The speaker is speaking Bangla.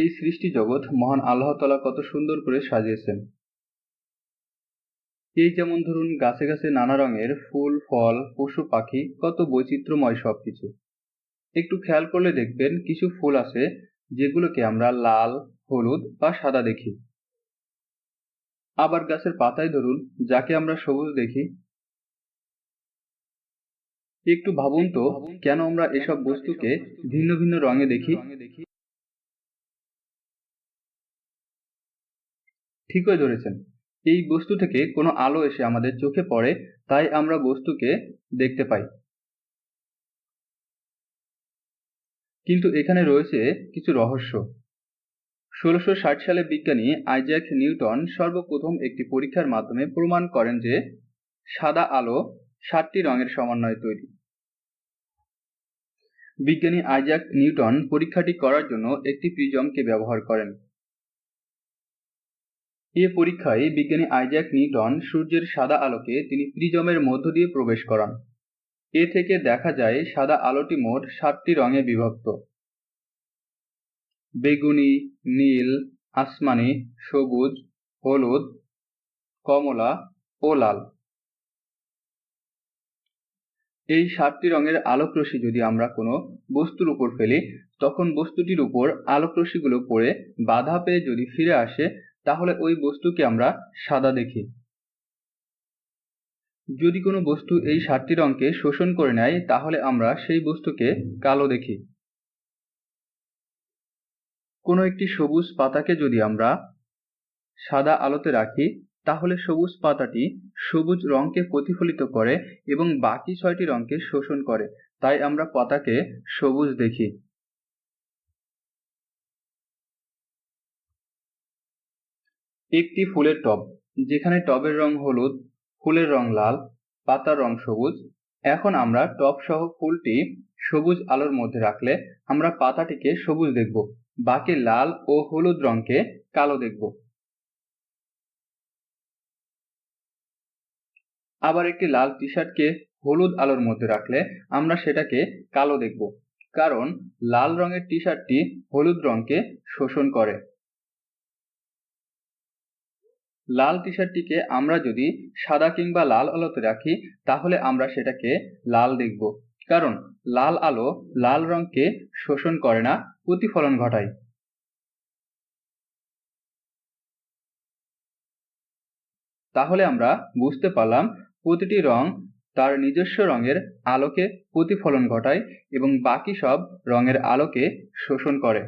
এই সৃষ্টি জগৎ মহান আল্লাহ তাআলা কত সুন্দর করে সাজিয়েছেন। এই যেমন ধরুন গাছে গাছে নানা রঙের ফুল, ফল, পশু, পাখি, কত বৈচিত্র্যময় সবকিছু। একটু খেয়াল করলে দেখবেন কিছু ফুল আছে যেগুলোকে আমরা লাল, হলুদ বা সাদা দেখি। আবার গাছের পাতায় ধরুন যাকে আমরা সবুজ দেখি। একটু ভাবুন তো, কেন আমরা এসব বস্তুকে ভিন্ন ভিন্ন রঙে দেখি? ঠিকই ধরেছেন। এই বস্তু থেকে কোনো আলো এসে আমাদের চোখে পড়ে, তাই আমরা বস্তুকে দেখতে পাই। কিন্তু এখানে রয়েছে কিছু রহস্য। ১৬৬০ সালে বিজ্ঞানী আইজ্যাক নিউটন সর্বপ্রথম একটি পরীক্ষার মাধ্যমে প্রমাণ করেন যে সাদা আলো ৭টি রঙের সমন্বয়ে তৈরি। বিজ্ঞানী আইজ্যাক নিউটন পরীক্ষাটি করার জন্য একটি প্রিজমকে ব্যবহার করেন। এ পরীক্ষায় বিজ্ঞানী আইজ্যাক নিউটন সূর্যের সাদা আলোকে তিনি প্রিজমের মধ্য দিয়ে প্রবেশ করান। এ থেকে দেখা যায় সাদা আলোটি মোট ৭টি রঙে বিভক্ত: বেগুনি, নীল, আসমানি, সবুজ, হলুদ, কমলা ও লাল। এই ৭টি রঙের আলোকরশ্মি যদি আমরা কোনো বস্তুর উপর ফেলি, তখন বস্তুটির উপর আলোকরশ্মিগুলো পড়ে বাধা পেয়ে যদি ফিরে আসে, তাহলে ওই বস্তুকে আমরা সাদা দেখি। যদি কোনো বস্তু এই ৭টি রঙকে শোষণ করে নেয়, তাহলে আমরা সেই বস্তুকে কালো দেখি। কোনো একটি সবুজ পাতাকে যদি আমরা সাদা আলোতে রাখি, তাহলে সবুজ পাতাটি সবুজ রঙকে প্রতিফলিত করে এবং বাকি ৬টি রঙকে শোষণ করে, তাই আমরা পাতাকে সবুজ দেখি। একটি ফুলের টব, যেখানে টবের রং হলুদ, ফুলের রং লাল, পাতার রং সবুজ। এখন আমরা টব সহ ফুলটি সবুজ আলোর মধ্যে রাখলে আমরা পাতাটিকে সবুজ দেখব, বাকি লাল ও হলুদ রঙকে কালো দেখব। আবার একটি লাল টি শার্টকে হলুদ আলোর মধ্যে রাখলে আমরা সেটাকে কালো দেখব, কারণ লাল রঙের টি শার্টটি হলুদ রঙকে শোষণ করে। লাল টি শার্টটিকে আমরা যদি সাদা কিংবা লাল আলোতে রাখি, তাহলে আমরা সেটাকে লাল দেখব, কারণ লাল আলো লাল রঙকে শোষণ করে না, প্রতিফলন ঘটায়। তাহলে আমরা বুঝতে পারলাম প্রতিটি রং তার নিজস্ব রঙের আলোকে প্রতিফলন ঘটায় এবং বাকি সব রঙের আলোকে শোষণ করে।